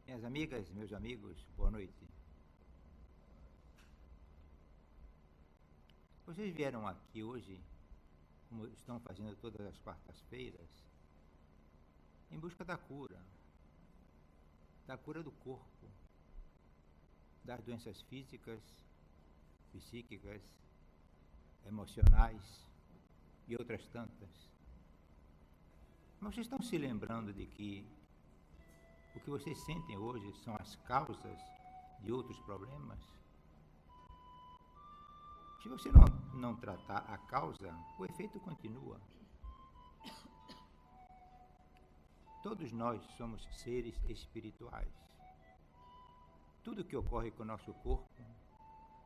Minhas amigas, meus amigos, boa noite. Vocês vieram aqui hoje, como estão fazendo todas as quartas-feiras, em busca da cura do corpo, das doenças físicas, psíquicas, emocionais e outras tantas. Mas vocês estão se lembrando de que o que vocês sentem hoje são as causas de outros problemas? Se você não tratar a causa, o efeito continua. Todos nós somos seres espirituais. Tudo que ocorre com o nosso corpo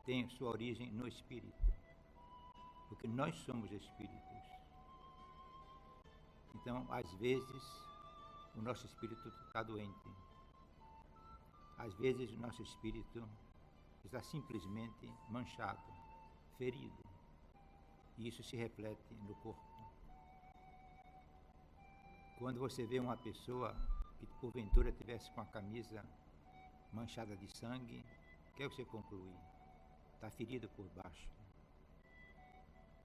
tem sua origem no espírito, porque nós somos espíritos. Então, às vezes, o nosso espírito está doente. Às vezes, o nosso espírito está simplesmente manchado, ferido. E isso se reflete no corpo. Quando você vê uma pessoa que porventura tivesse com a camisa manchada de sangue, o que você conclui? Está ferido por baixo.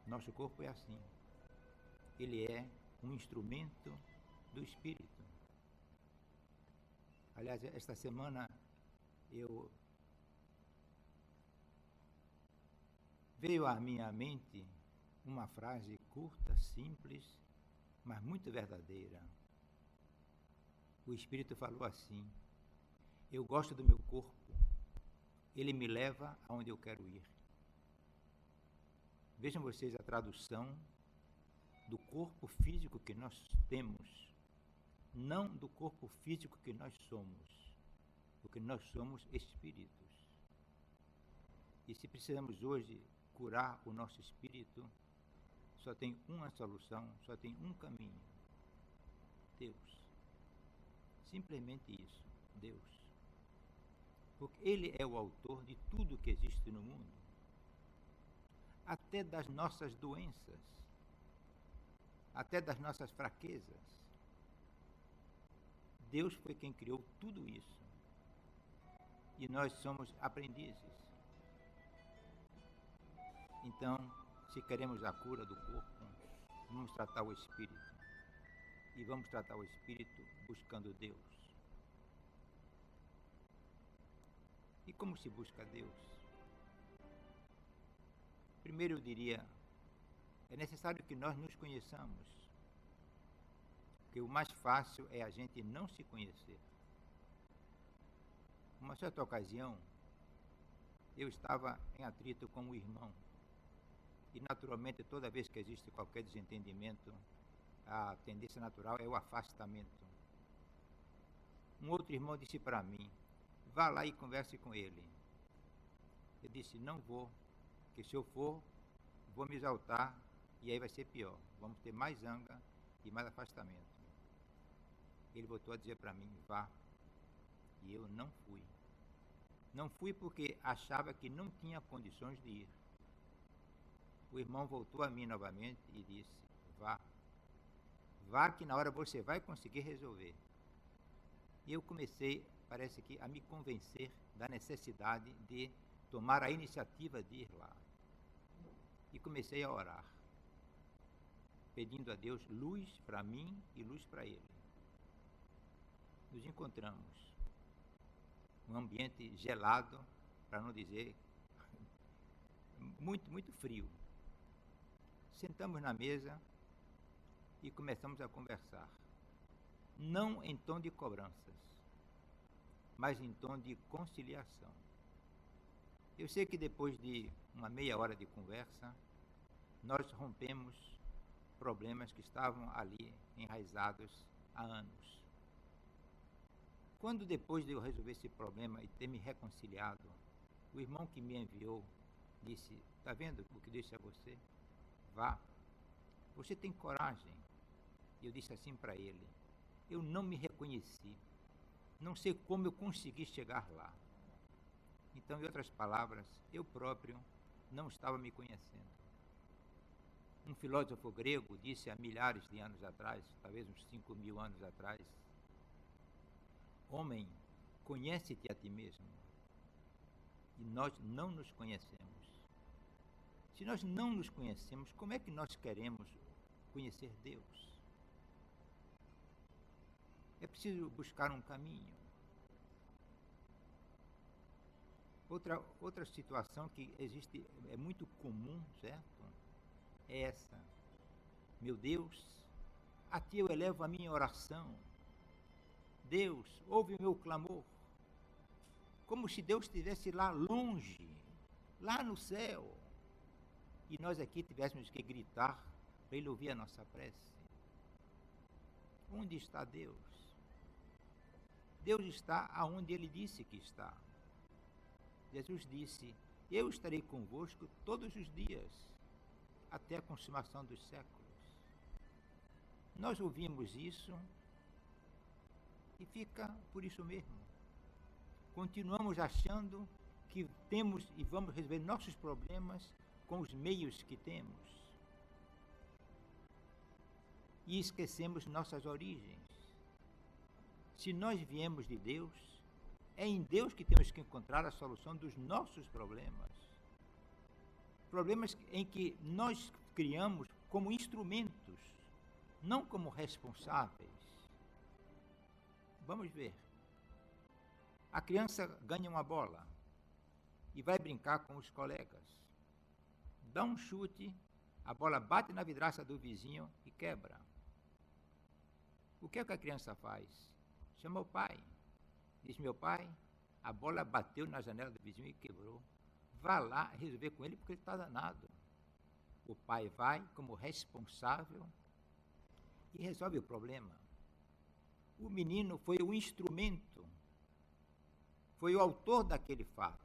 Nosso corpo é assim. Ele é um instrumento do espírito. Aliás, esta semana veio à minha mente uma frase curta, simples, mas muito verdadeira. O Espírito falou assim: eu gosto do meu corpo, ele me leva aonde eu quero ir. Vejam vocês a tradução do corpo físico que nós temos, não do corpo físico que nós somos, porque nós somos espíritos. E se precisamos hoje curar o nosso espírito, só tem uma solução, só tem um caminho: Deus. Simplesmente isso, Deus. Porque Ele é o autor de tudo que existe no mundo, até das nossas doenças, até das nossas fraquezas. Deus foi quem criou tudo isso. E nós somos aprendizes. Então, se queremos a cura do corpo, vamos tratar o espírito. E vamos tratar o espírito buscando Deus. E como se busca Deus? Primeiro eu diria, é necessário que nós nos conheçamos. Porque o mais fácil é a gente não se conhecer. Uma certa ocasião, eu estava em atrito com um irmão. E naturalmente, toda vez que existe qualquer desentendimento, a tendência natural é o afastamento. Um outro irmão disse para mim: vá lá e converse com ele. Eu disse: não vou, porque se eu for, vou me exaltar e aí vai ser pior. Vamos ter mais zanga e mais afastamento. Ele voltou a dizer para mim: vá. E eu não fui. Não fui porque achava que não tinha condições de ir. O irmão voltou a mim novamente e disse: vá. Vá que na hora você vai conseguir resolver. E eu comecei, parece que, a me convencer da necessidade de tomar a iniciativa de ir lá. E comecei a orar, pedindo a Deus luz para mim e luz para ele. Nos encontramos. Um ambiente gelado, para não dizer muito, muito frio. Sentamos na mesa e começamos a conversar. Não em tom de cobranças, mas em tom de conciliação. Eu sei que depois de uma meia hora de conversa, nós rompemos problemas que estavam ali enraizados há anos. Quando depois de eu resolver esse problema e ter me reconciliado, o irmão que me enviou disse: está vendo o que disse a você? Vá. Você tem coragem. E eu disse assim para ele: eu não me reconheci. Não sei como eu consegui chegar lá. Então, em outras palavras, eu próprio não estava me conhecendo. Um filósofo grego disse há milhares de anos atrás, talvez uns 5.000 anos atrás: homem, conhece-te a ti mesmo. E nós não nos conhecemos. Se nós não nos conhecemos, como é que nós queremos conhecer Deus? É preciso buscar um caminho. Outra situação que existe, é muito comum, certo? É essa. Meu Deus, a ti eu elevo a minha oração. Deus, ouve o meu clamor. Como se Deus estivesse lá longe, lá no céu. E nós aqui tivéssemos que gritar para Ele ouvir a nossa prece. Onde está Deus? Deus está aonde Ele disse que está. Jesus disse, eu estarei convosco todos os dias, até a consumação dos séculos. Nós ouvimos isso e fica por isso mesmo. Continuamos achando que temos e vamos resolver nossos problemas com os meios que temos. E esquecemos nossas origens. Se nós viemos de Deus, é em Deus que temos que encontrar a solução dos nossos problemas. Problemas em que nós criamos como instrumentos, não como responsáveis. Vamos ver. A criança ganha uma bola e vai brincar com os colegas. Dá um chute, a bola bate na vidraça do vizinho e quebra. O que é que a criança faz? Chama o pai. Diz, meu pai, a bola bateu na janela do vizinho e quebrou. Vá lá resolver com ele porque ele está danado. O pai vai como responsável e resolve o problema. O menino foi o instrumento, foi o autor daquele fato.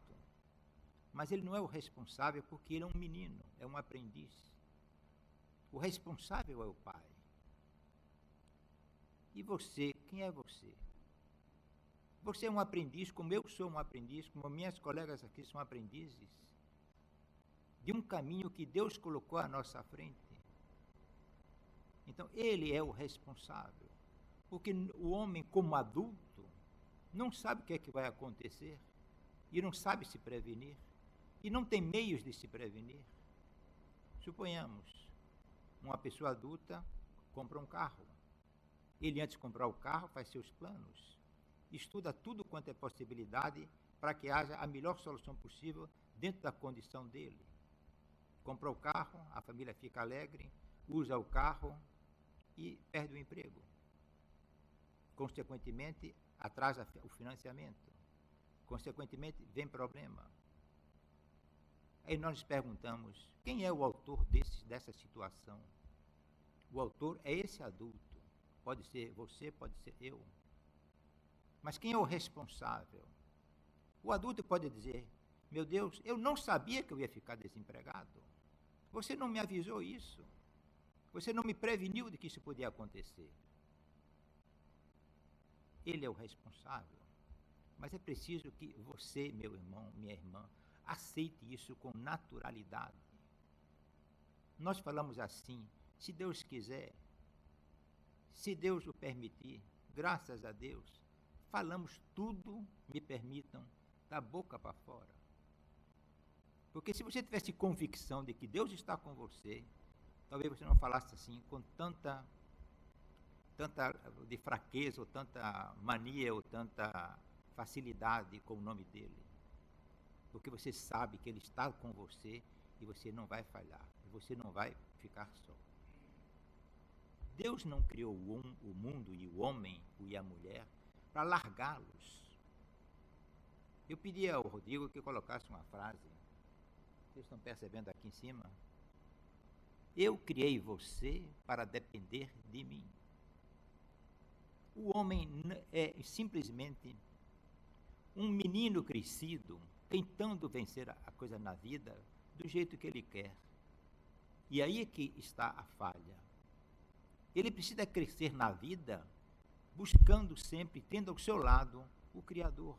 Mas ele não é o responsável porque ele é um menino, é um aprendiz. O responsável é o pai. E você, quem é você? Você é um aprendiz, como eu sou um aprendiz, como minhas colegas aqui são aprendizes, de um caminho que Deus colocou à nossa frente. Então, ele é o responsável. Porque o homem, como adulto, não sabe o que é que vai acontecer e não sabe se prevenir e não tem meios de se prevenir. Suponhamos, uma pessoa adulta compra um carro. Ele, antes de comprar o carro, faz seus planos, estuda tudo quanto é possibilidade para que haja a melhor solução possível dentro da condição dele. Compra o carro, a família fica alegre, usa o carro e perde o emprego. Consequentemente, atrasa o financiamento. Consequentemente, vem problema. Aí nós nos perguntamos, quem é o autor dessa situação? O autor é esse adulto. Pode ser você, pode ser eu. Mas quem é o responsável? O adulto pode dizer, meu Deus, eu não sabia que eu ia ficar desempregado. Você não me avisou isso. Você não me preveniu de que isso podia acontecer. Ele é o responsável. Mas é preciso que você, meu irmão, minha irmã, aceite isso com naturalidade. Nós falamos assim, se Deus quiser, se Deus o permitir, graças a Deus, falamos tudo, me permitam, da boca para fora. Porque se você tivesse convicção de que Deus está com você, talvez você não falasse assim com tanta de fraqueza, ou tanta mania, ou tanta facilidade com o nome dele. Porque você sabe que ele está com você e você não vai falhar, e você não vai ficar só. Deus não criou o mundo e o homem e a mulher para largá-los. Eu pedi ao Rodrigo que colocasse uma frase. Vocês estão percebendo aqui em cima? Eu criei você para depender de mim. O homem é simplesmente um menino crescido, tentando vencer a coisa na vida do jeito que ele quer. E aí é que está a falha. Ele precisa crescer na vida buscando sempre, tendo ao seu lado o Criador.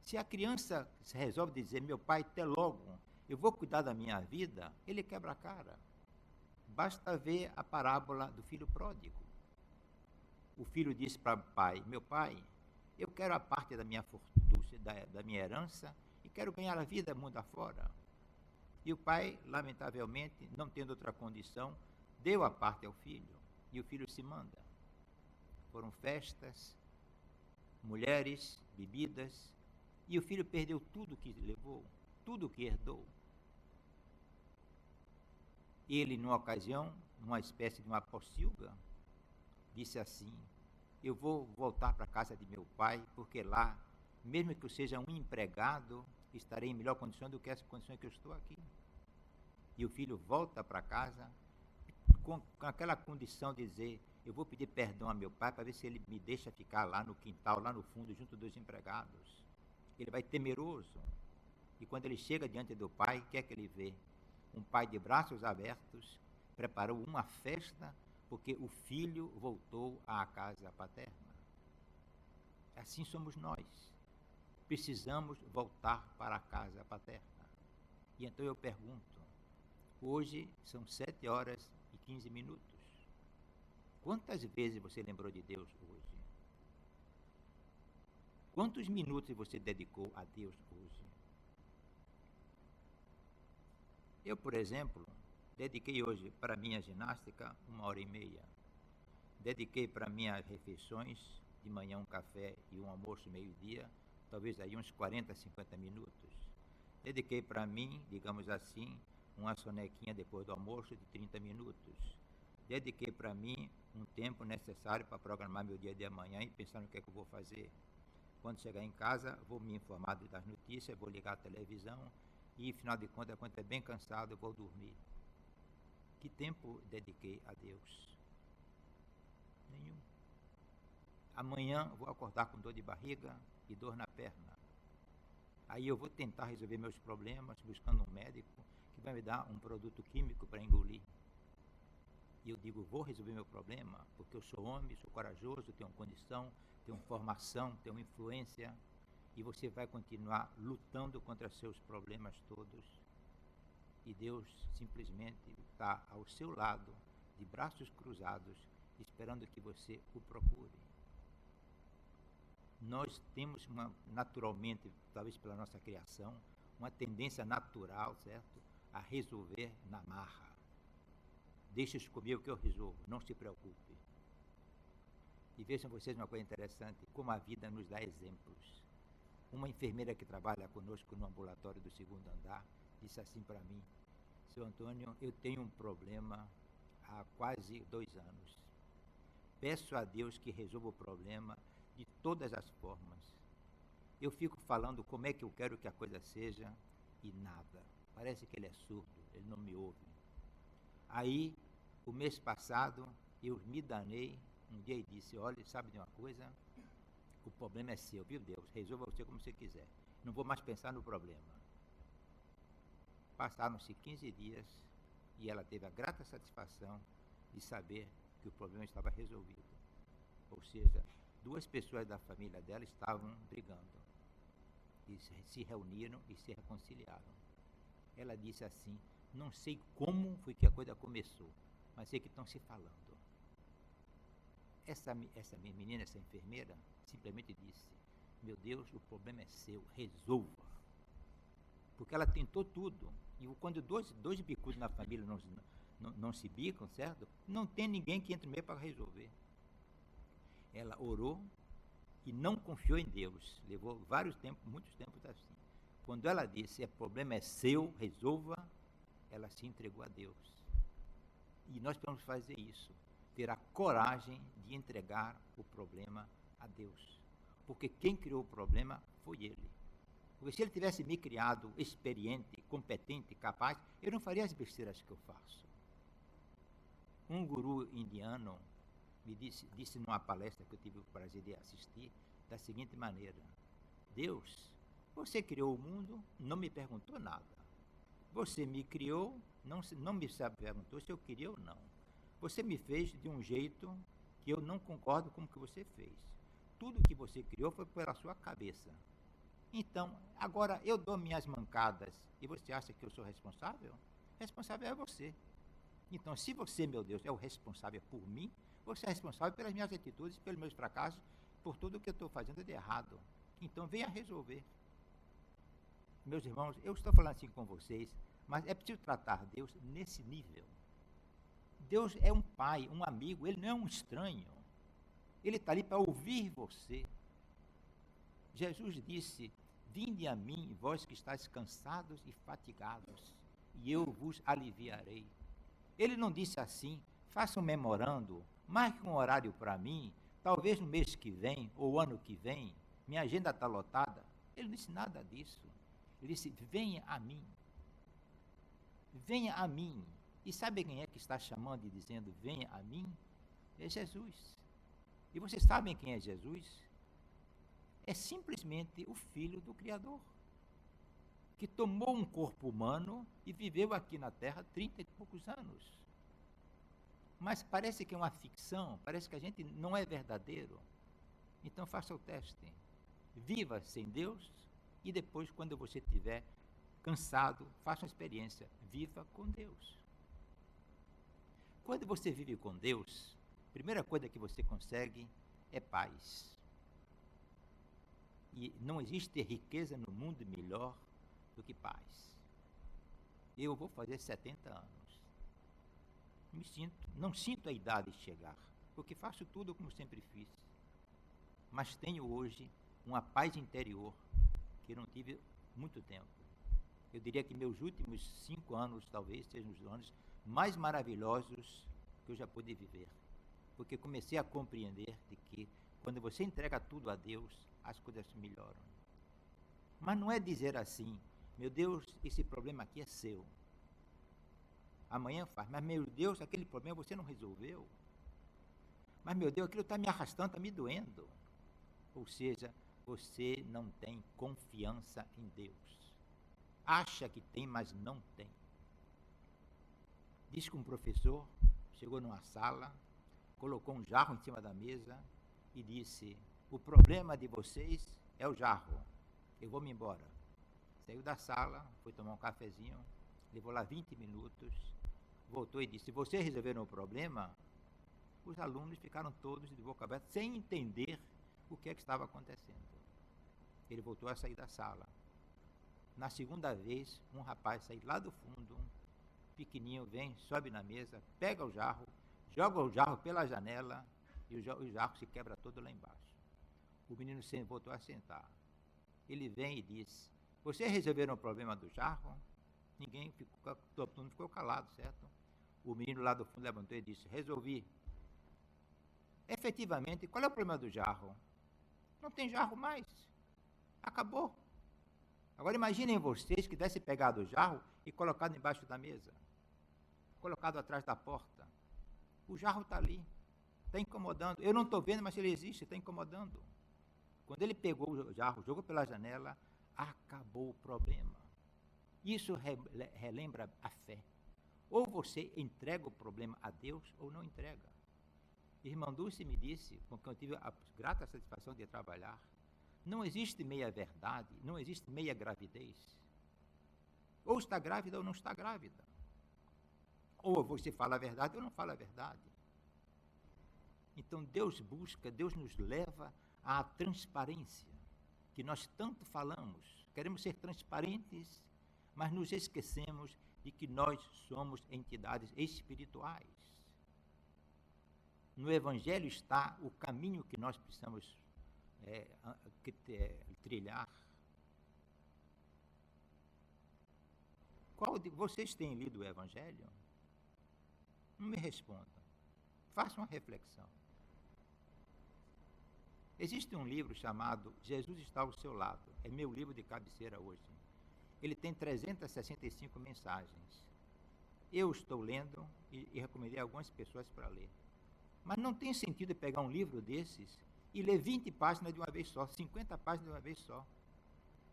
Se a criança se resolve dizer, meu pai, até logo, eu vou cuidar da minha vida, ele quebra a cara. Basta ver a parábola do filho pródigo. O filho disse para o pai, meu pai, Eu quero a parte da minha da minha herança e quero ganhar a vida mundo afora. E o pai, lamentavelmente, não tendo outra condição, deu a parte ao filho. E o filho se manda. Foram festas, mulheres, bebidas, e o filho perdeu tudo que levou, tudo que herdou. Ele, numa ocasião, numa espécie de uma pocilga, disse assim: eu vou voltar para a casa de meu pai, porque lá, mesmo que eu seja um empregado, estarei em melhor condição do que essa condição que eu estou aqui. E o filho volta para casa com aquela condição de dizer: eu vou pedir perdão a meu pai para ver se ele me deixa ficar lá no quintal, lá no fundo, junto dos empregados. Ele vai temeroso. E quando ele chega diante do pai, o que é que ele vê? Um pai de braços abertos, preparou uma festa, porque o filho voltou à casa paterna. Assim somos nós. Precisamos voltar para a casa paterna. E então eu pergunto, hoje são 7h15. Quantas vezes você lembrou de Deus hoje? Quantos minutos você dedicou a Deus hoje? Eu, por exemplo, dediquei hoje para minha ginástica 1h30. Dediquei para minhas refeições, de manhã um café e um almoço meio-dia, talvez aí uns 40, 50 minutos. Dediquei para mim, digamos assim, uma sonequinha depois do almoço de 30 minutos. Dediquei para mim um tempo necessário para programar meu dia de amanhã e pensar no que é que eu vou fazer. Quando chegar em casa, vou me informar das notícias, vou ligar a televisão e, afinal de contas, quando é bem cansado, eu vou dormir. Que tempo dediquei a Deus? Nenhum. Amanhã vou acordar com dor de barriga e dor na perna. Aí eu vou tentar resolver meus problemas buscando um médico que vai me dar um produto químico para engolir. E eu digo, vou resolver meu problema, porque eu sou homem, sou corajoso, tenho condição, tenho formação, tenho influência, e você vai continuar lutando contra seus problemas todos. E Deus simplesmente está ao seu lado, de braços cruzados, esperando que você o procure. Nós temos naturalmente, talvez pela nossa criação, uma tendência natural, certo, a resolver na marra. Deixa isso comigo que eu resolvo, não se preocupe. E vejam vocês uma coisa interessante, como a vida nos dá exemplos. Uma enfermeira que trabalha conosco no ambulatório do 2º andar, disse assim para mim: seu Antônio, eu tenho um problema há quase 2 anos. Peço a Deus que resolva o problema de todas as formas. Eu fico falando como é que eu quero que a coisa seja e nada. Parece que ele é surdo, ele não me ouve. Aí, o mês passado, eu me danei um dia e disse: olha, sabe de uma coisa? O problema é seu, viu Deus? Resolva você como você quiser. Não vou mais pensar no problema. Passaram-se 15 dias e ela teve a grata satisfação de saber que o problema estava resolvido. Ou seja, 2 pessoas da família dela estavam brigando. E se reuniram e se reconciliaram. Ela disse assim: não sei como foi que a coisa começou, mas sei que estão se falando. Essa menina, essa enfermeira, simplesmente disse: meu Deus, o problema é seu, resolva. Porque ela tentou tudo. E quando dois bicudos na família não se bicam, certo? Não tem ninguém que entre no meio para resolver. Ela orou e não confiou em Deus. Levou muitos tempos assim. Quando ela disse: o problema é seu, resolva, ela se entregou a Deus. E nós podemos fazer isso. Ter a coragem de entregar o problema a Deus. Porque quem criou o problema foi Ele. Porque se Ele tivesse me criado experiente, competente, capaz, eu não faria as besteiras que eu faço. Um guru indiano me disse numa palestra que eu tive o prazer de assistir, da seguinte maneira: Deus, você criou o mundo, não me perguntou nada. Você me criou, não me perguntou se eu queria ou não. Você me fez de um jeito que eu não concordo com o que você fez. Tudo que você criou foi pela sua cabeça. Então, agora eu dou minhas mancadas e você acha que eu sou responsável? Responsável é você. Então, se você, meu Deus, é o responsável por mim, você é responsável pelas minhas atitudes, pelos meus fracassos, por tudo que eu estou fazendo de errado. Então venha resolver. Meus irmãos, eu estou falando assim com vocês, mas é preciso tratar Deus nesse nível. Deus é um pai, um amigo, ele não é um estranho. Ele está ali para ouvir você. Jesus disse: vinde a mim, vós que estáis cansados e fatigados, e eu vos aliviarei. Ele não disse assim: faça um memorando, marque um horário para mim, talvez no mês que vem, ou ano que vem, minha agenda está lotada. Ele não disse nada disso. Ele disse: venha a mim. Venha a mim. E sabe quem é que está chamando e dizendo venha a mim? É Jesus. E vocês sabem quem é Jesus? É simplesmente o Filho do Criador, que tomou um corpo humano e viveu aqui na Terra 30 e poucos anos. Mas parece que é uma ficção, parece que a gente não é verdadeiro. Então faça o teste. Viva sem Deus e depois, quando você estiver cansado, faça uma experiência. Viva com Deus. Quando você vive com Deus, a primeira coisa que você consegue é paz. E não existe riqueza no mundo melhor do que paz. Eu vou fazer 70 anos. Não sinto a idade chegar, porque faço tudo como sempre fiz. Mas tenho hoje uma paz interior que eu não tive muito tempo. Eu diria que meus últimos 5 anos, talvez, sejam os anos mais maravilhosos que eu já pude viver. Porque comecei a compreender de que quando você entrega tudo a Deus, as coisas melhoram. Mas não é dizer assim: meu Deus, esse problema aqui é seu. Amanhã faz, mas meu Deus, aquele problema você não resolveu. Mas meu Deus, aquilo está me arrastando, está me doendo. Ou seja, você não tem confiança em Deus. Acha que tem, mas não tem. Diz que um professor chegou numa sala, colocou um jarro em cima da mesa e disse: o problema de vocês é o jarro, eu vou me embora. Saiu da sala, foi tomar um cafezinho, levou lá 20 minutos, voltou e disse: se vocês resolveram o problema, os alunos ficaram todos de boca aberta, sem entender o que é que estava acontecendo. Ele voltou a sair da sala. Na segunda vez, um rapaz sai lá do fundo, pequenininho, vem, sobe na mesa, pega o jarro, joga o jarro pela janela e o jarro se quebra todo lá embaixo. O menino voltou a sentar. Ele vem e diz: vocês resolveram o problema do jarro? Todo mundo ficou calado, certo? O menino lá do fundo levantou e disse: resolvi. Efetivamente, qual é o problema do jarro? Não tem jarro mais. Acabou. Agora imaginem vocês que tivessem pegado o jarro e colocado embaixo da mesa, colocado atrás da porta. O jarro está ali, está incomodando. Eu não estou vendo, mas ele existe, está incomodando. Quando ele pegou o jarro, jogou pela janela, acabou o problema. Isso relembra a fé. Ou você entrega o problema a Deus, ou não entrega. Irmã Dulce me disse, com quem eu tive a grata satisfação de trabalhar, não existe meia verdade, não existe meia gravidez. Ou está grávida ou não está grávida. Ou você fala a verdade ou não fala a verdade. Então Deus nos leva à transparência, que nós tanto falamos. Queremos ser transparentes, mas nos esquecemos de que nós somos entidades espirituais. No Evangelho está o caminho que nós precisamos trilhar. Vocês têm lido o Evangelho? Não me respondam. Façam uma reflexão. Existe um livro chamado Jesus está ao seu lado. É meu livro de cabeceira hoje. Ele tem 365 mensagens. Eu estou lendo e recomendei a algumas pessoas para ler. Mas não tem sentido pegar um livro desses e ler 20 páginas de uma vez só, 50 páginas de uma vez só.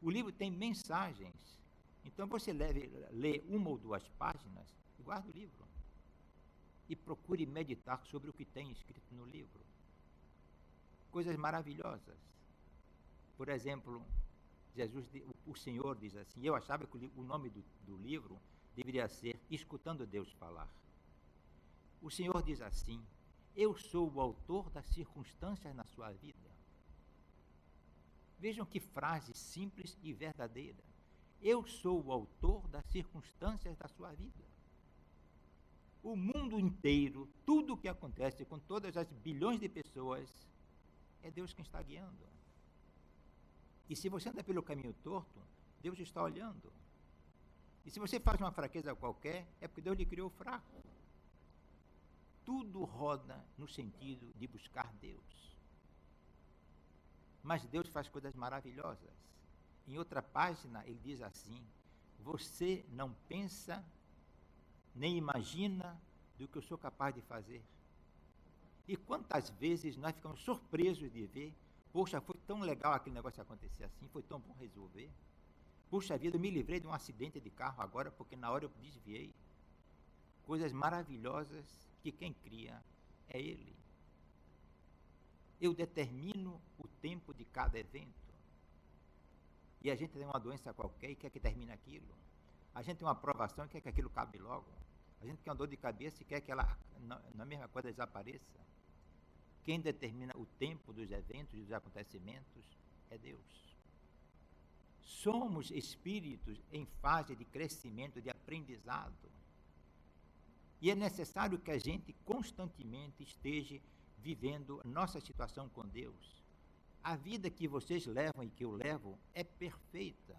O livro tem mensagens. Então você lê uma ou duas páginas e guarda o livro. E procure meditar sobre o que tem escrito no livro. Coisas maravilhosas. Por exemplo, o Senhor diz assim, eu achava que o nome do livro deveria ser Escutando Deus Falar. O Senhor diz assim: eu sou o autor das circunstâncias na sua vida. Vejam que frase simples e verdadeira. Eu sou o autor das circunstâncias da sua vida. O mundo inteiro, tudo o que acontece com todas as bilhões de pessoas, é Deus quem está guiando. E se você anda pelo caminho torto, Deus está olhando. E se você faz uma fraqueza qualquer, é porque Deus lhe criou fraco. Tudo roda no sentido de buscar Deus. Mas Deus faz coisas maravilhosas. Em outra página, ele diz assim: você não pensa nem imagina do que eu sou capaz de fazer. E quantas vezes nós ficamos surpresos de ver, poxa, foi tão legal aquele negócio acontecer assim, foi tão bom resolver. Puxa vida, eu me livrei de um acidente de carro agora, porque na hora eu desviei. Coisas maravilhosas que quem cria é Ele. Eu determino o tempo de cada evento. E a gente tem uma doença qualquer e quer que termine aquilo. A gente tem uma aprovação e quer que aquilo acabe logo. A gente tem uma dor de cabeça e quer que ela, na mesma coisa, desapareça. Quem determina o tempo dos eventos e dos acontecimentos é Deus. Somos espíritos em fase de crescimento, de aprendizado. E é necessário que a gente constantemente esteja vivendo nossa situação com Deus. A vida que vocês levam e que eu levo é perfeita.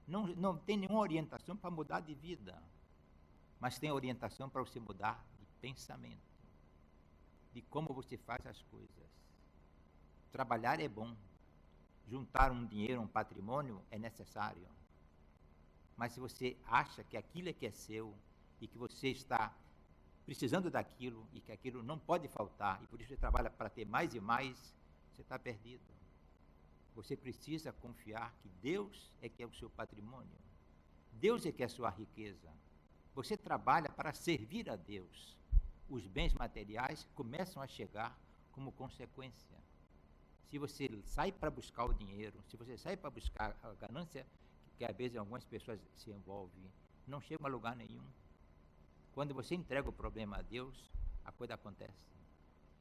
Não tem nenhuma orientação para mudar de vida, mas tem orientação para você mudar de pensamento, de como você faz as coisas. Trabalhar é bom, juntar um dinheiro, um patrimônio é necessário, mas se você acha que aquilo é que é seu e que você está precisando daquilo e que aquilo não pode faltar e por isso você trabalha para ter mais e mais, você está perdido. Você precisa confiar que Deus é que é o seu patrimônio. Deus é que é a sua riqueza. Você trabalha para servir a Deus. Os bens materiais começam a chegar como consequência. Se você sai para buscar o dinheiro, se você sai para buscar a ganância, que às vezes algumas pessoas se envolvem, não chega a lugar nenhum. Quando você entrega o problema a Deus, a coisa acontece.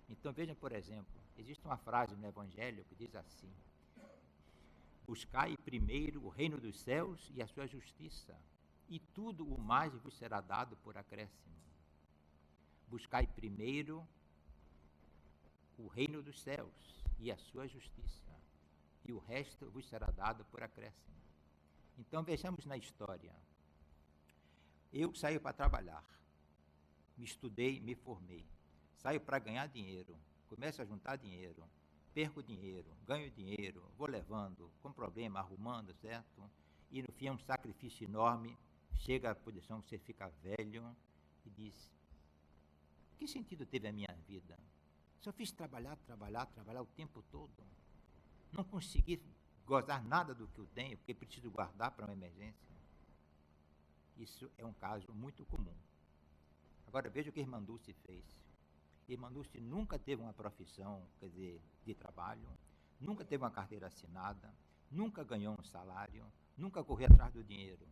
Então vejam, por exemplo, existe uma frase no Evangelho que diz assim: buscai primeiro o reino dos céus e a sua justiça, e tudo o mais vos será dado por acréscimo. Buscai primeiro o reino dos céus e a sua justiça, e o resto vos será dado por acréscimo. Então vejamos na história. Eu saio para trabalhar, me estudei, me formei, saio para ganhar dinheiro, começo a juntar dinheiro, perco dinheiro, ganho dinheiro, vou levando, com problema, arrumando, certo? E no fim é um sacrifício enorme, chega à posição que você fica velho e diz: que sentido teve a minha vida? Só fiz trabalhar o tempo todo. Não consegui gozar nada do que eu tenho, porque preciso guardar para uma emergência. Isso é um caso muito comum. Agora veja o que Irmã Dulce fez. Irmã Dulce nunca teve uma profissão, quer dizer, de trabalho, nunca teve uma carteira assinada, nunca ganhou um salário, nunca correu atrás do dinheiro.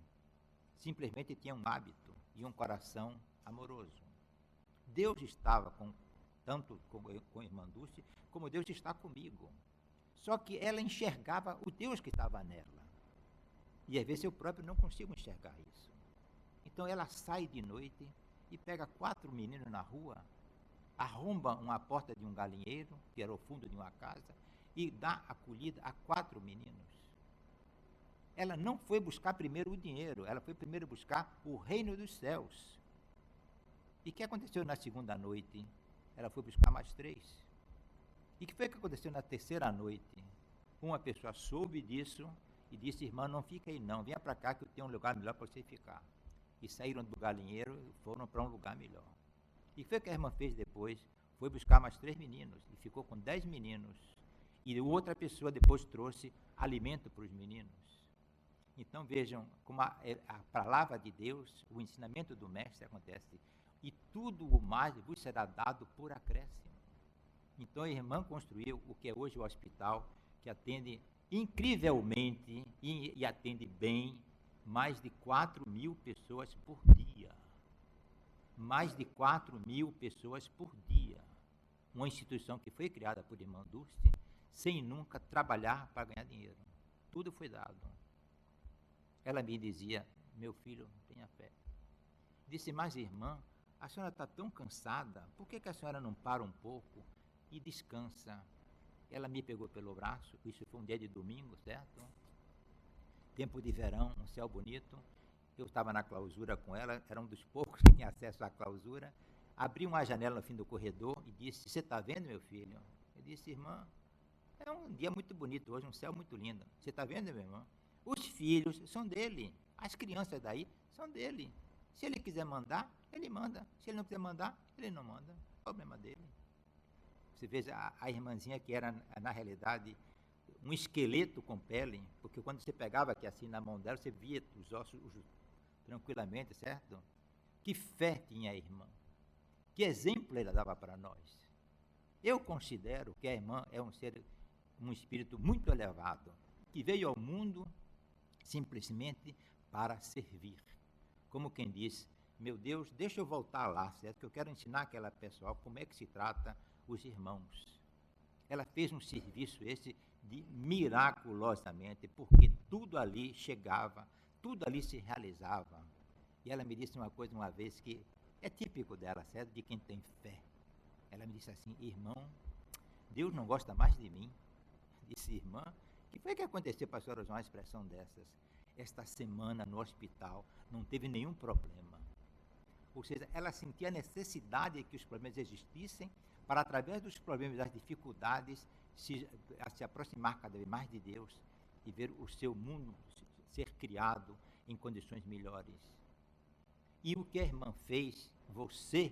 Simplesmente tinha um hábito e um coração amoroso. Deus estava tanto com Irmã Dulce, como Deus está comigo. Só que ela enxergava o Deus que estava nela. E às vezes eu próprio não consigo enxergar isso. Então ela sai de noite e pega 4 meninos na rua, arromba uma porta de um galinheiro, que era o fundo de uma casa, e dá acolhida a 4 meninos. Ela não foi buscar primeiro o dinheiro, ela foi primeiro buscar o reino dos céus. E o que aconteceu na segunda noite? Ela foi buscar mais 3. E o que foi que aconteceu na terceira noite? Uma pessoa soube disso e disse: irmã, não fica aí não, venha para cá que eu tenho um lugar melhor para você ficar. E saíram do galinheiro e foram para um lugar melhor. E o que foi que a irmã fez depois? Foi buscar mais 3 meninos e ficou com 10 meninos. E outra pessoa depois trouxe alimento para os meninos. Então vejam como a palavra de Deus, o ensinamento do mestre acontece. E tudo o mais vos será dado por acréscimo. Então a irmã construiu o que é hoje o hospital, que atende incrivelmente e atende bem mais de 4.000 pessoas por dia. Mais de 4.000 pessoas por dia. Uma instituição que foi criada por Irmã Dulce, sem nunca trabalhar para ganhar dinheiro. Tudo foi dado. Ela me dizia, meu filho, tenha fé. Disse, mas irmã, a senhora está tão cansada, por que a senhora não para um pouco e descansa? Ela me pegou pelo braço, isso foi um dia de domingo, certo? Tempo de verão, um céu bonito. Eu estava na clausura com ela, era um dos poucos que tinha acesso à clausura. Abri uma janela no fim do corredor e disse, você está vendo, meu filho? Eu disse, irmã, é um dia muito bonito hoje, um céu muito lindo. Você está vendo, meu irmão? Os filhos são dele, as crianças daí são dele. Se ele quiser mandar, ele manda. Se ele não quiser mandar, ele não manda. É o problema dele. Você veja a irmãzinha que era, na realidade, um esqueleto com pele, porque quando você pegava aqui assim na mão dela, você via os ossos tranquilamente, certo? Que fé tinha a irmã. Que exemplo ela dava para nós. Eu considero que a irmã é um espírito muito elevado, que veio ao mundo simplesmente para servir. Como quem diz, meu Deus, deixa eu voltar lá, certo? Que eu quero ensinar aquela pessoal como é que se trata os irmãos. Ela fez um serviço esse de miraculosamente, porque tudo ali chegava, tudo ali se realizava. E ela me disse uma coisa uma vez que é típico dela, certo? De quem tem fé. Ela me disse assim, irmão, Deus não gosta mais de mim. Disse, irmã, o que foi que aconteceu para a senhora usar uma expressão dessas? Esta semana no hospital não teve nenhum problema. Ou seja, ela sentia a necessidade de que os problemas existissem para, através dos problemas e das dificuldades, se aproximar cada vez mais de Deus e ver o seu mundo ser criado em condições melhores. E o que a irmã fez, você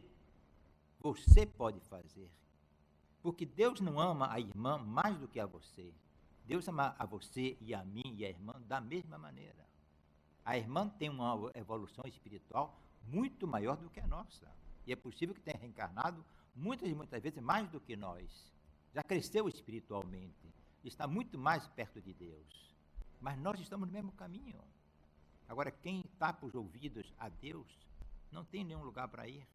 pode fazer. Porque Deus não ama a irmã mais do que a você. Deus ama a você e a mim e a irmã da mesma maneira. A irmã tem uma evolução espiritual muito maior do que a nossa. E é possível que tenha reencarnado muitas e muitas vezes mais do que nós. Já cresceu espiritualmente. Está muito mais perto de Deus. Mas nós estamos no mesmo caminho. Agora, quem tapa os ouvidos a Deus não tem nenhum lugar para ir.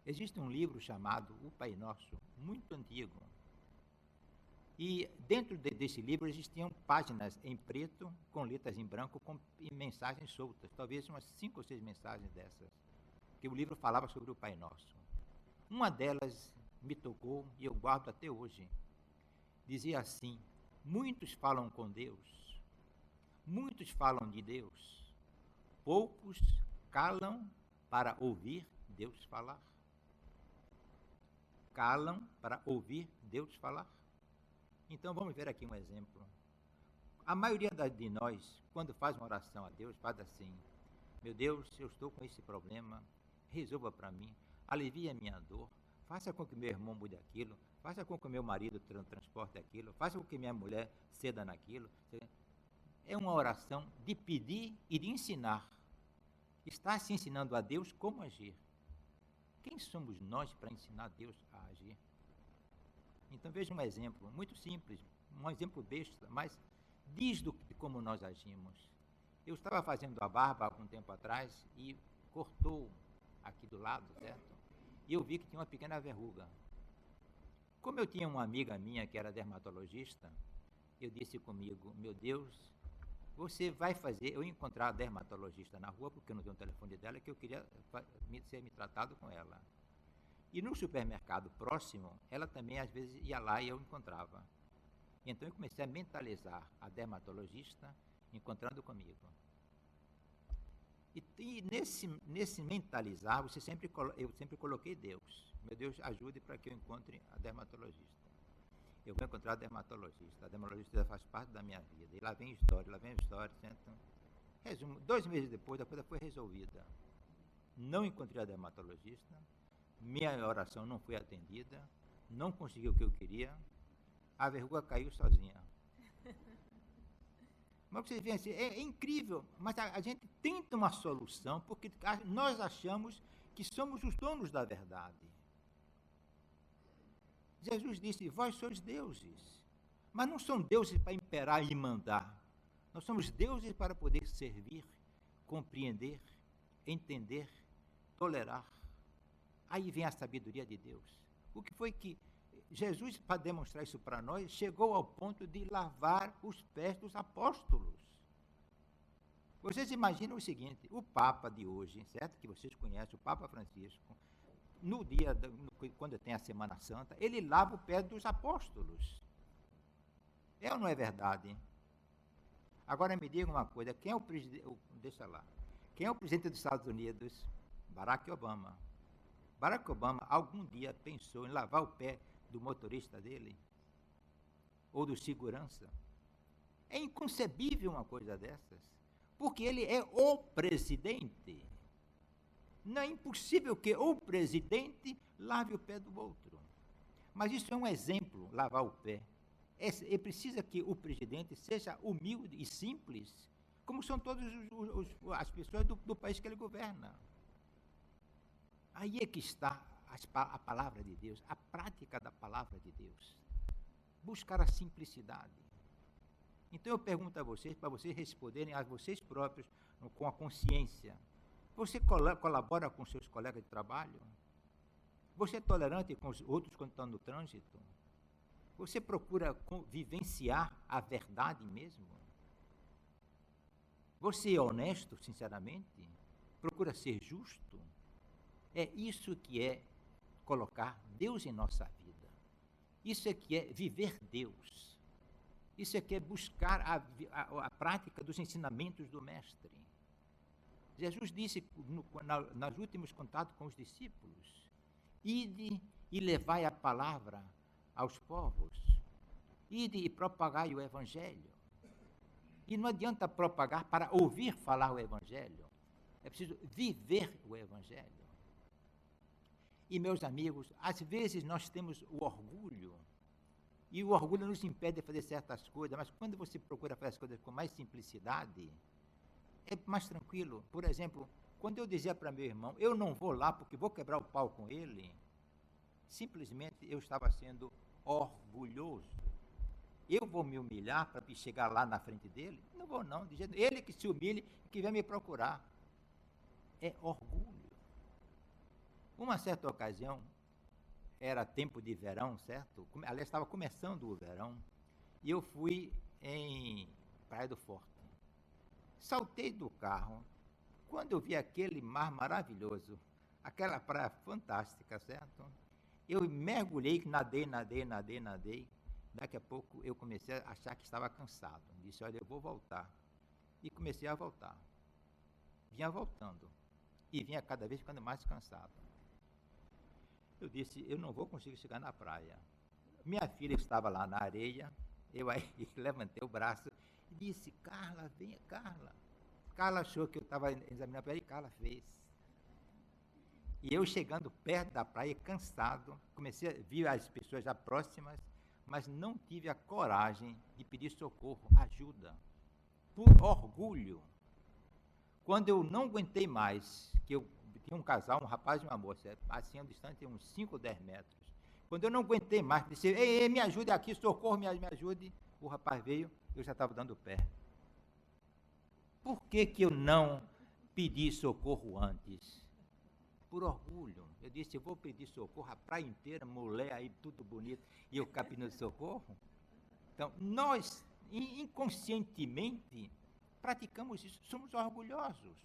Existe um livro chamado O Pai Nosso, muito antigo. E dentro desse livro existiam páginas em preto, com letras em branco, e mensagens soltas. Talvez umas 5 ou 6 mensagens dessas. Que o livro falava sobre o Pai Nosso. Uma delas me tocou e eu guardo até hoje. Dizia assim, muitos falam com Deus, muitos falam de Deus, poucos calam para ouvir Deus falar. Calam para ouvir Deus falar. Então vamos ver aqui um exemplo. A maioria de nós, quando faz uma oração a Deus, faz assim, meu Deus, eu estou com esse problema, resolva para mim, alivie a minha dor, faça com que meu irmão mude aquilo, faça com que meu marido transporte aquilo, faça com que minha mulher ceda naquilo. É uma oração de pedir e de ensinar. Está se ensinando a Deus como agir. Quem somos nós para ensinar a Deus a agir? Então veja um exemplo muito simples, um exemplo besta, mas diz de como nós agimos. Eu estava fazendo a barba há algum tempo atrás e cortou aqui do lado, certo? E eu vi que tinha uma pequena verruga. Como eu tinha uma amiga minha que era dermatologista, eu disse comigo, meu Deus, você vai fazer, eu encontrar a dermatologista na rua, porque eu não tenho o telefone dela, que eu queria ser me tratado com ela. E no supermercado próximo, ela também às vezes ia lá e eu encontrava. Então eu comecei a mentalizar a dermatologista encontrando comigo. E nesse mentalizar, eu sempre coloquei Deus. Meu Deus, ajude para que eu encontre a dermatologista. Eu vou encontrar a dermatologista faz parte da minha vida. E lá vem a história, certo? Resumo, 2 meses depois, a coisa foi resolvida. Não encontrei a dermatologista, minha oração não foi atendida, não consegui o que eu queria, a verruga caiu sozinha. Mas vocês veem assim, é incrível, mas a gente tenta uma solução porque nós achamos que somos os donos da verdade. Jesus disse, vós sois deuses, mas não são deuses para imperar e mandar. Nós somos deuses para poder servir, compreender, entender, tolerar. Aí vem a sabedoria de Deus. O que foi que Jesus, para demonstrar isso para nós, chegou ao ponto de lavar os pés dos apóstolos. Vocês imaginam o seguinte, o Papa de hoje, certo? Que vocês conhecem, o Papa Francisco, no dia, quando tem a Semana Santa, ele lava o pé dos apóstolos. É ou não é verdade? Agora me diga uma coisa, quem é o presidente, deixa lá, quem é o presidente dos Estados Unidos? Barack Obama. Barack Obama algum dia pensou em lavar o pé do motorista dele? Ou do segurança? É inconcebível uma coisa dessas, porque ele é o presidente. Não é impossível que o presidente lave o pé do outro. Mas isso é um exemplo, lavar o pé. É precisa que o presidente seja humilde e simples, como são todas as pessoas do país que ele governa. Aí é que está a palavra de Deus, a prática da palavra de Deus. Buscar a simplicidade. Então eu pergunto a vocês, para vocês responderem a vocês próprios, com a consciência. Você colabora com seus colegas de trabalho? Você é tolerante com os outros quando estão no trânsito? Você procura vivenciar a verdade mesmo? Você é honesto, sinceramente? Procura ser justo? É isso que é colocar Deus em nossa vida. Isso é que é viver Deus. Isso é que é buscar a prática dos ensinamentos do Mestre. Jesus disse, nos últimos contatos com os discípulos, ide e levai a palavra aos povos, ide e propagai o Evangelho. E não adianta propagar para ouvir falar o Evangelho, é preciso viver o Evangelho. E, meus amigos, às vezes nós temos o orgulho, e o orgulho nos impede de fazer certas coisas, mas quando você procura fazer as coisas com mais simplicidade, é mais tranquilo. Por exemplo, quando eu dizia para meu irmão, eu não vou lá porque vou quebrar o pau com ele, simplesmente eu estava sendo orgulhoso. Eu vou me humilhar para chegar lá na frente dele? Não vou não, dizendo, ele que se humilhe e que venha me procurar. É orgulho. Uma certa ocasião, era tempo de verão, certo? Aliás, estava começando o verão, e eu fui em Praia do Forte. Saltei do carro, quando eu vi aquele mar maravilhoso, aquela praia fantástica, certo? Eu mergulhei, nadei. Daqui a pouco eu comecei a achar que estava cansado. Disse, olha, eu vou voltar. E comecei a voltar. Vinha voltando. E vinha cada vez ficando mais cansado. Eu disse, eu não vou conseguir chegar na praia. Minha filha estava lá na areia, eu aí levantei o braço e disse, Carla, venha, Carla. Carla achou que eu estava examinando a praia e Carla fez. E eu chegando perto da praia, cansado, comecei a ver as pessoas já próximas, mas não tive a coragem de pedir socorro, ajuda, por orgulho. Quando eu não aguentei mais, que eu tinha um casal, um rapaz e uma moça, assim, distante uns 5 ou 10 metros. Quando eu não aguentei mais, disse, ei, me ajude aqui, socorro, me ajude. O rapaz veio, eu já estava dando o pé. Por que eu não pedi socorro antes? Por orgulho. Eu disse, eu vou pedir socorro, a praia inteira, mulher aí, tudo bonito, e eu ficar pedindo socorro? Então, nós, inconscientemente, praticamos isso, somos orgulhosos.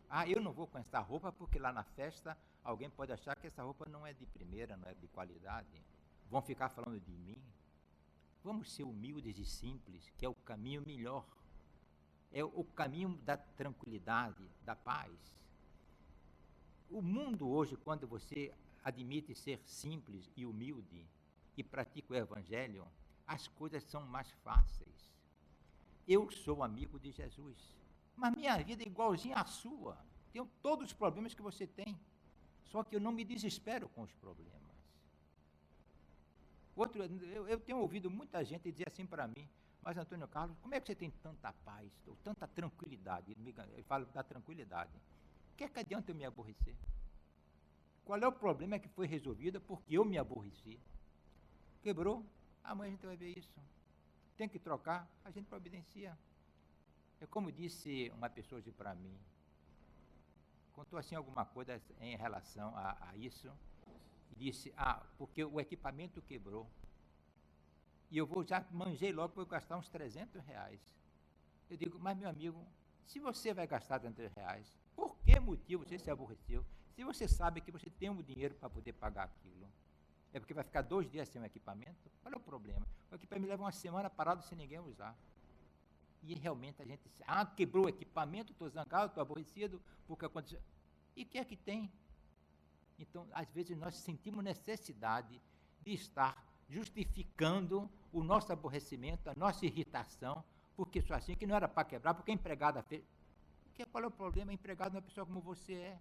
Ah, eu não vou com essa roupa porque lá na festa alguém pode achar que essa roupa não é de primeira, não é de qualidade. Vão ficar falando de mim. Vamos ser humildes e simples, que é o caminho melhor. É o caminho da tranquilidade, da paz. O mundo hoje, quando você admite ser simples e humilde e pratica o Evangelho, as coisas são mais fáceis. Eu sou amigo de Jesus, mas minha vida é igualzinha à sua. Tenho todos os problemas que você tem, só que eu não me desespero com os problemas. Eu tenho ouvido muita gente dizer assim para mim, mas Antônio Carlos, como é que você tem tanta paz, ou tanta tranquilidade? Ele fala da tranquilidade. O que é que adianta eu me aborrecer? Qual é o problema que foi resolvido porque eu me aborreci? Quebrou? Amanhã a gente vai ver isso. Tem que trocar, a gente providencia. É como disse uma pessoa hoje para mim, contou assim alguma coisa em relação a isso, E disse, porque o equipamento quebrou. E já manjei logo para eu gastar uns R$300. Eu digo, mas meu amigo, se você vai gastar R$300, por que motivo você se aborreceu? Se você sabe que você tem um dinheiro para poder pagar aquilo, é porque vai ficar 2 dias sem o equipamento? Qual é o problema? O equipamento leva uma semana parado sem ninguém usar. E realmente a gente diz, quebrou o equipamento, estou zangado, estou aborrecido, porque aconteceu. E o que é que tem? Então, às vezes, nós sentimos necessidade de estar justificando o nosso aborrecimento, a nossa irritação, porque só assim que não era para quebrar, porque a empregada fez. Qual é o problema? A empregada não é uma pessoa como você é.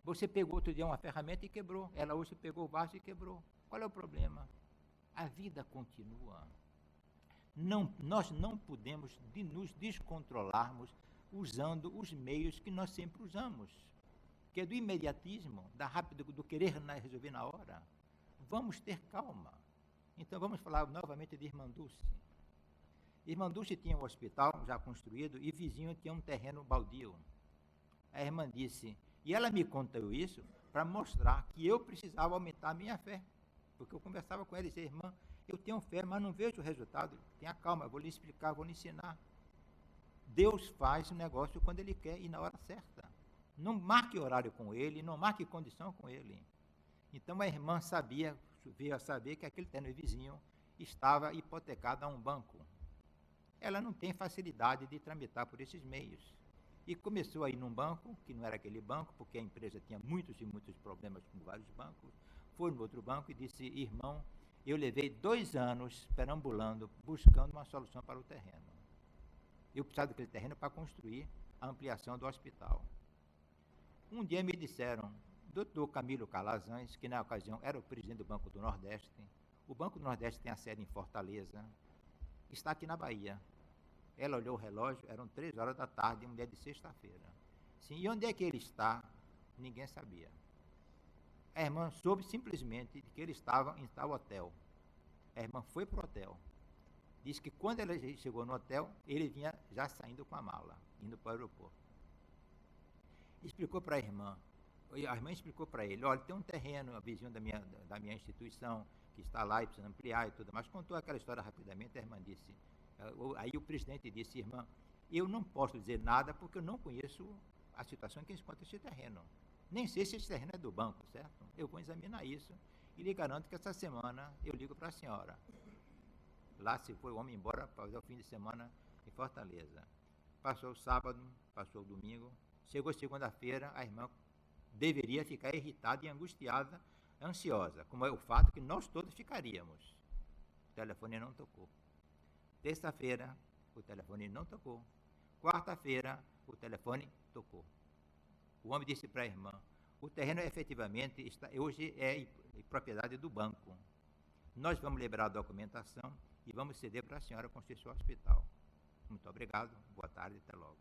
Você pegou outro dia uma ferramenta e quebrou. Ela hoje pegou o vaso e quebrou. Qual é o problema? A vida continua. Nós não podemos nos descontrolarmos usando os meios que nós sempre usamos, que é do imediatismo, do querer resolver na hora. Vamos ter calma. Então vamos falar novamente de Irmã Dulce. Irmã Dulce tinha um hospital já construído e vizinho tinha um terreno baldio. A irmã disse, e ela me contou isso para mostrar que eu precisava aumentar a minha fé, porque eu conversava com ela e dizia, irmã, eu tenho fé, mas não vejo o resultado. Tenha calma, eu vou lhe explicar, vou lhe ensinar. Deus faz o negócio quando Ele quer e na hora certa. Não marque horário com Ele, não marque condição com Ele. Então a irmã veio a saber que aquele terreno vizinho estava hipotecado a um banco. Ela não tem facilidade de tramitar por esses meios. E começou a ir num banco, que não era aquele banco, porque a empresa tinha muitos e muitos problemas com vários bancos. Foi no outro banco e disse, irmão, eu levei 2 anos perambulando, buscando uma solução para o terreno. Eu precisava daquele terreno para construir a ampliação do hospital. Um dia me disseram, doutor Camilo Calazans, que na ocasião era o presidente do Banco do Nordeste, o Banco do Nordeste tem a sede em Fortaleza, está aqui na Bahia. Ela olhou o relógio, eram 3 horas da tarde, um dia de sexta-feira. Sim, e onde é que ele está? Ninguém sabia. A irmã soube simplesmente que ele estava em tal hotel. A irmã foi para o hotel. Disse que quando ela chegou no hotel, ele vinha já saindo com a mala, indo para o aeroporto. Explicou para a irmã explicou para ele, olha, tem um terreno vizinho da minha instituição, que está lá e precisa ampliar e tudo mais. Contou aquela história rapidamente, a irmã disse, aí o presidente disse, irmã, eu não posso dizer nada porque eu não conheço a situação em que se encontra esse terreno. Nem sei se esse terreno é do banco, certo? Eu vou examinar isso e lhe garanto que essa semana eu ligo para a senhora. Lá se foi o homem embora para fazer o fim de semana em Fortaleza. Passou o sábado, passou o domingo, chegou segunda-feira, a irmã deveria ficar irritada e angustiada, ansiosa, como é o fato que nós todos ficaríamos. O telefone não tocou. Terça-feira, o telefone não tocou. Quarta-feira, o telefone tocou. O homem disse para a irmã, o terreno efetivamente hoje é propriedade do banco. Nós vamos liberar a documentação e vamos ceder para a senhora construir seu hospital. Muito obrigado, boa tarde, até logo.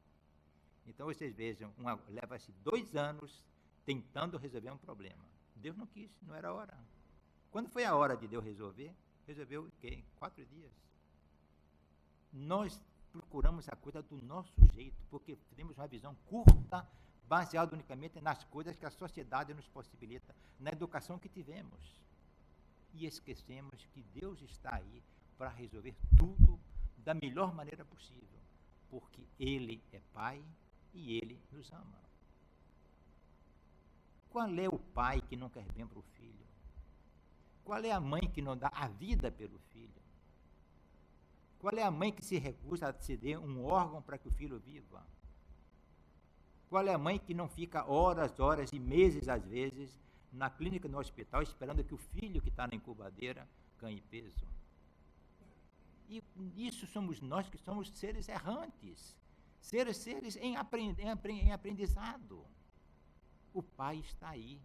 Então vocês vejam, leva-se 2 anos tentando resolver um problema. Deus não quis, não era a hora. Quando foi a hora de Deus resolver, resolveu o quê? Em 4 dias. Nós procuramos a coisa do nosso jeito, porque temos uma visão curta, baseada unicamente nas coisas que a sociedade nos possibilita, na educação que tivemos. E esquecemos que Deus está aí para resolver tudo da melhor maneira possível, porque Ele é Pai e Ele nos ama. Qual é o pai que não quer bem para o filho? Qual é a mãe que não dá a vida pelo filho? Qual é a mãe que se recusa a ceder um órgão para que o filho viva? Qual é a mãe que não fica horas e meses, às vezes, na clínica, no hospital, esperando que o filho que está na incubadeira ganhe peso? E isso somos nós que somos seres errantes, seres em aprendizado. O Pai está aí,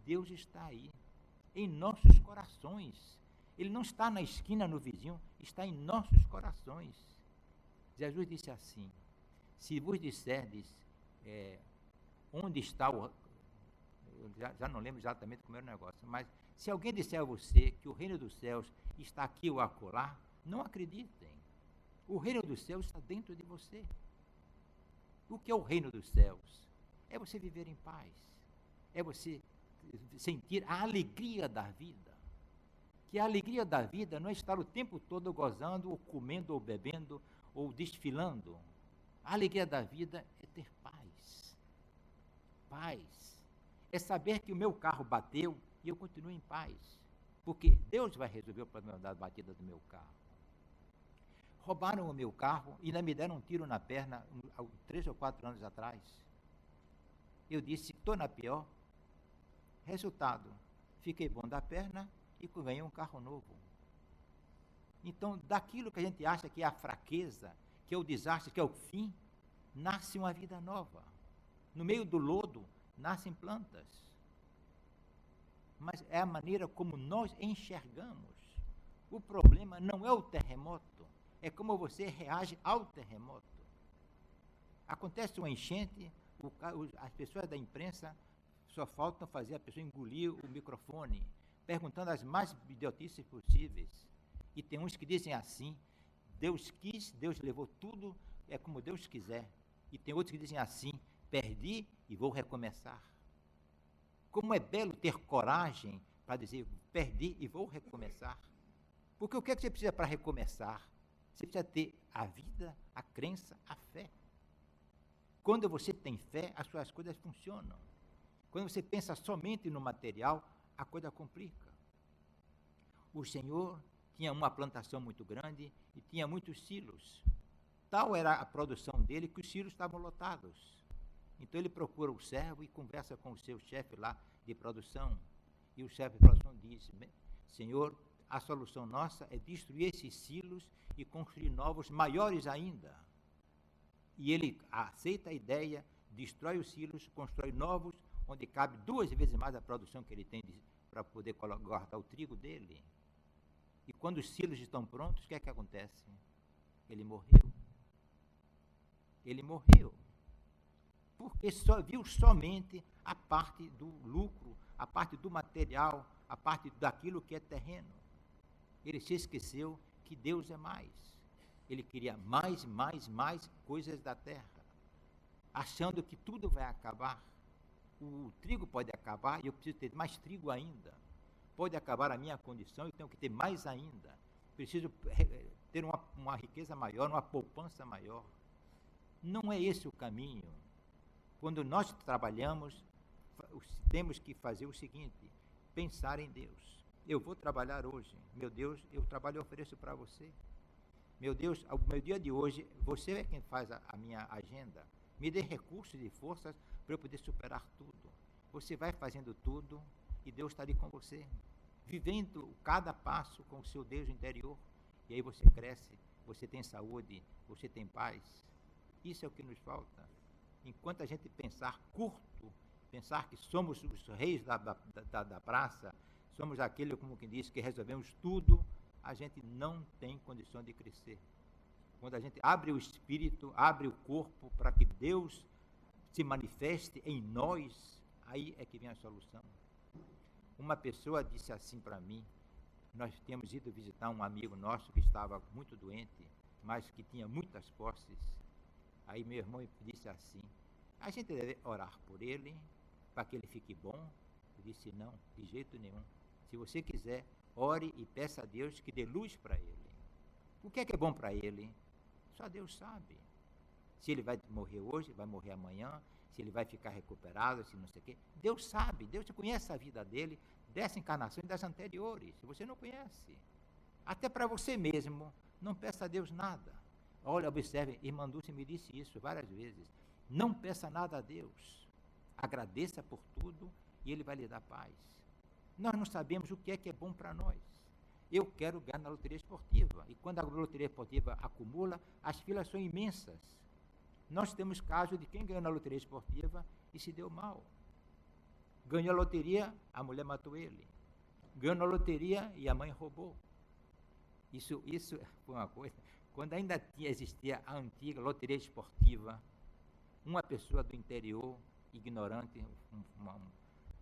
Deus está aí, em nossos corações. Ele não está na esquina, no vizinho, está em nossos corações. Jesus disse assim, se vos disserdes onde está o... Eu já não lembro exatamente como era o negócio, mas se alguém disser a você que o reino dos céus está aqui ou acolá, não acreditem. O reino dos céus está dentro de você. O que é o reino dos céus? É você viver em paz, é você sentir a alegria da vida. Que a alegria da vida não é estar o tempo todo gozando, ou comendo, ou bebendo, ou desfilando. A alegria da vida é ter paz. Paz. É saber que o meu carro bateu e eu continuo em paz. Porque Deus vai resolver o problema da batida do meu carro. Roubaram o meu carro e ainda me deram um tiro na perna 3 ou 4 anos atrás. Eu disse, estou na pior. Resultado, fiquei bom da perna e ganhei um carro novo. Então, daquilo que a gente acha que é a fraqueza, que é o desastre, que é o fim, nasce uma vida nova. No meio do lodo, nascem plantas. Mas é a maneira como nós enxergamos. O problema não é o terremoto, é como você reage ao terremoto. Acontece uma enchente, as pessoas da imprensa só faltam fazer a pessoa engolir o microfone, perguntando as mais idiotices possíveis. E tem uns que dizem assim, Deus quis, Deus levou tudo, é como Deus quiser. E tem outros que dizem assim, perdi e vou recomeçar. Como é belo ter coragem para dizer, perdi e vou recomeçar. Porque o que é que você precisa para recomeçar? Você precisa ter a vida, a crença, a fé. Quando você tem fé, as suas coisas funcionam. Quando você pensa somente no material, a coisa complica. O Senhor tinha uma plantação muito grande e tinha muitos silos. Tal era a produção dele que os silos estavam lotados. Então ele procura o servo e conversa com o seu chefe lá de produção. E o chefe de produção diz, Senhor, a solução nossa é destruir esses silos e construir novos, maiores ainda. E ele aceita a ideia, destrói os silos, constrói novos, onde cabe 2 vezes mais a produção que ele tem para poder guardar o trigo dele. E quando os silos estão prontos, o que é que acontece? Ele morreu. Ele morreu. Porque só viu somente a parte do lucro, a parte do material, a parte daquilo que é terreno. Ele se esqueceu que Deus é mais. Ele queria mais coisas da terra, achando que tudo vai acabar. O trigo pode acabar e eu preciso ter mais trigo ainda. Pode acabar a minha condição e eu tenho que ter mais ainda. Preciso ter uma riqueza maior, uma poupança maior. Não é esse o caminho. Quando nós trabalhamos, temos que fazer o seguinte, pensar em Deus. Eu vou trabalhar hoje. Meu Deus, eu trabalho e ofereço para você. Meu Deus, o meu dia de hoje, você é quem faz a minha agenda. Me dê recursos e forças para eu poder superar tudo. Você vai fazendo tudo e Deus está ali com você. Vivendo cada passo com o seu Deus interior. E aí você cresce, você tem saúde, você tem paz. Isso é o que nos falta. Enquanto a gente pensar curto, pensar que somos os reis da praça, somos aquele, como quem diz, que resolvemos tudo, a gente não tem condição de crescer. Quando a gente abre o espírito, abre o corpo para que Deus se manifeste em nós, aí é que vem a solução. Uma pessoa disse assim para mim, nós tínhamos ido visitar um amigo nosso que estava muito doente, mas que tinha muitas posses. Aí meu irmão disse assim, a gente deve orar por ele, para que ele fique bom. Eu disse, não, de jeito nenhum. Se você quiser, ore e peça a Deus que dê luz para ele. O que é bom para ele? Só Deus sabe. Se ele vai morrer hoje, vai morrer amanhã, se ele vai ficar recuperado, se não sei o quê. Deus sabe, Deus conhece a vida dele, dessa encarnação e das anteriores. Se você não conhece, até para você mesmo, não peça a Deus nada. Olha, observe, irmã Dulce me disse isso várias vezes. Não peça nada a Deus. Agradeça por tudo e Ele vai lhe dar paz. Nós não sabemos o que é bom para nós. Eu quero ganhar na loteria esportiva. E quando a loteria esportiva acumula, as filas são imensas. Nós temos casos de quem ganhou na loteria esportiva e se deu mal. Ganhou a loteria, a mulher matou ele. Ganhou na loteria e a mãe roubou. Isso foi uma coisa. Quando ainda existia a antiga loteria esportiva, uma pessoa do interior, ignorante,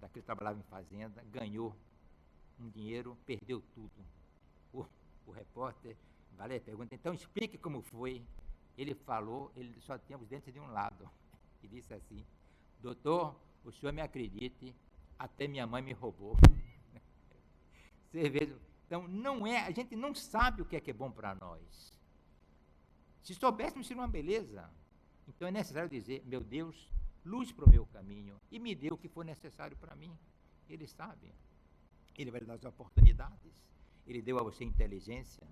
daquele que trabalhava em fazenda, ganhou um dinheiro, perdeu tudo. O repórter pergunta, então explique como foi. Ele falou, ele só tinha os dentes de um lado. E disse assim, doutor, o senhor me acredite, até minha mãe me roubou. Você vê, então, a gente não sabe o que é bom para nós. Se soubéssemos, seria uma beleza. Então é necessário dizer, meu Deus, luz para o meu caminho, e me dê o que for necessário para mim. Ele sabe. Ele vai dar as oportunidades. Ele deu a você inteligência,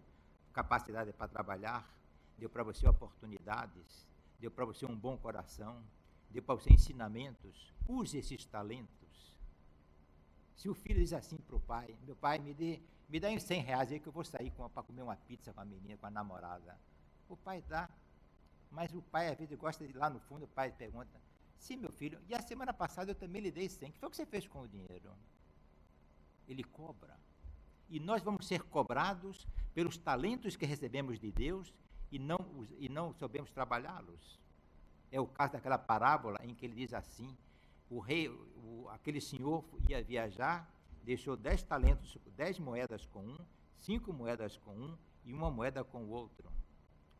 capacidade para trabalhar, deu para você oportunidades, deu para você um bom coração, deu para você ensinamentos. Use esses talentos. Se o filho diz assim para o pai, meu pai, me dá uns 100 reais aí que eu vou sair para comer uma pizza com a menina, com a namorada. O pai dá, mas o pai às vezes gosta de ir lá no fundo, o pai pergunta, sim, meu filho, e a semana passada eu também lhe dei 100, o que foi que você fez com o dinheiro? Ele cobra. E nós vamos ser cobrados pelos talentos que recebemos de Deus e não soubemos trabalhá-los. É o caso daquela parábola em que ele diz assim, aquele senhor ia viajar, deixou 10 talentos, 10 moedas com um, 5 moedas com um e 1 moeda com o outro.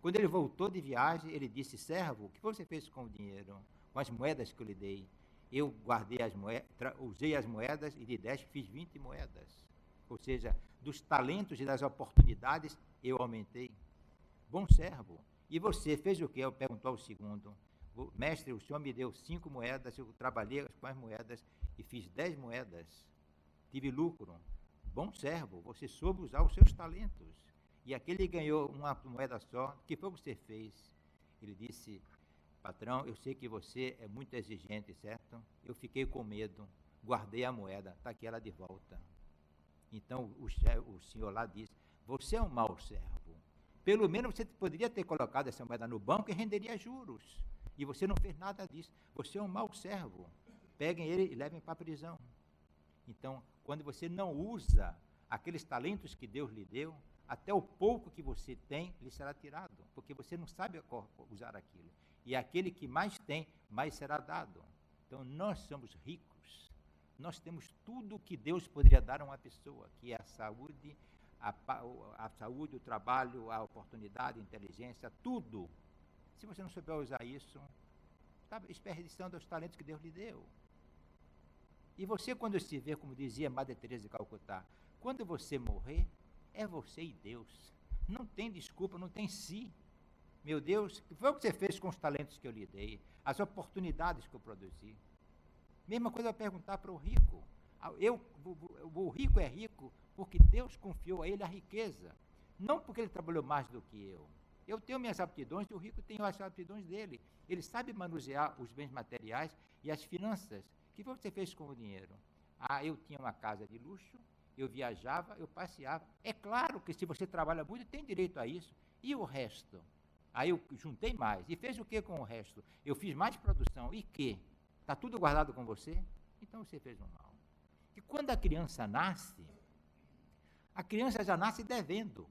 Quando ele voltou de viagem, ele disse, servo, o que você fez com o dinheiro? Com as moedas que eu lhe dei? Eu guardei as moedas, usei as moedas e de 10 fiz 20 moedas. Ou seja, dos talentos e das oportunidades eu aumentei. Bom servo. E você fez o quê? Eu perguntou ao segundo. Mestre, o senhor me deu 5 moedas, eu trabalhei com as moedas e fiz 10 moedas. Tive lucro. Bom servo, você soube usar os seus talentos. E aquele ganhou uma moeda só. O que foi que você fez? Ele disse, patrão, eu sei que você é muito exigente, certo? Eu fiquei com medo, guardei a moeda, está aqui ela de volta. Então o senhor lá disse, você é um mau servo. Pelo menos você poderia ter colocado essa moeda no banco e renderia juros. E você não fez nada disso. Você é um mau servo. Peguem ele e levem para a prisão. Então, quando você não usa aqueles talentos que Deus lhe deu, até o pouco que você tem lhe será tirado, porque você não sabe usar aquilo. E aquele que mais tem, mais será dado. Então, nós somos ricos. Nós temos tudo o que Deus poderia dar a uma pessoa, que é a saúde, o trabalho, a oportunidade, a inteligência, tudo. Se você não souber usar isso, está desperdiçando os talentos que Deus lhe deu. E você, quando se vê, como dizia Madre Teresa de Calcutá, quando você morrer, é você e Deus. Não tem desculpa, não tem si. Meu Deus, o que foi o que você fez com os talentos que eu lhe dei? As oportunidades que eu produzi? Mesma coisa eu perguntar para o rico. O rico é rico porque Deus confiou a ele a riqueza. Não porque ele trabalhou mais do que eu. Eu tenho minhas aptidões e o rico tem as aptidões dele. Ele sabe manusear os bens materiais e as finanças. O que foi que você fez com o dinheiro? Eu tinha uma casa de luxo, eu viajava, eu passeava. É claro que se você trabalha muito, tem direito a isso. E o resto? Aí eu juntei mais. E fez o que com o resto? Eu fiz mais produção. E que? Está tudo guardado com você? Então você fez um mal. E quando a criança nasce, a criança já nasce devendo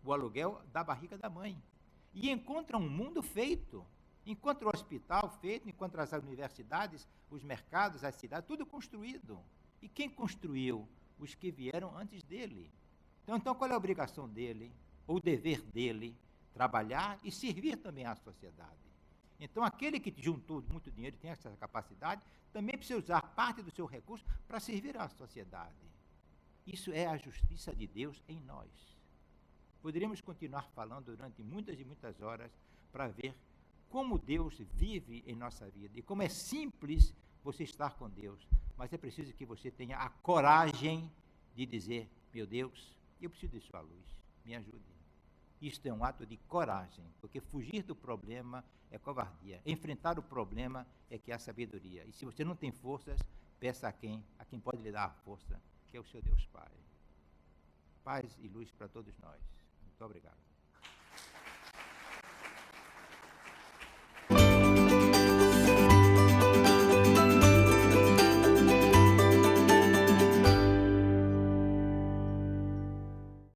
o aluguel da barriga da mãe. E encontra um mundo feito. Encontra o hospital feito, encontra as universidades, os mercados, as cidades, tudo construído. E quem construiu? Os que vieram antes dele. Então qual é a obrigação dele? Ou o dever dele? Trabalhar e servir também à sociedade. Então, aquele que juntou muito dinheiro e tem essa capacidade, também precisa usar parte do seu recurso para servir à sociedade. Isso é a justiça de Deus em nós. Poderíamos continuar falando durante muitas e muitas horas para ver como Deus vive em nossa vida e como é simples você estar com Deus, mas é preciso que você tenha a coragem de dizer, meu Deus, eu preciso de sua luz, me ajude. Isto é um ato de coragem, porque fugir do problema é covardia. Enfrentar o problema é que há sabedoria. E se você não tem forças, peça a quem pode lhe dar a força, que é o seu Deus Pai. Paz e luz para todos nós. Muito obrigado.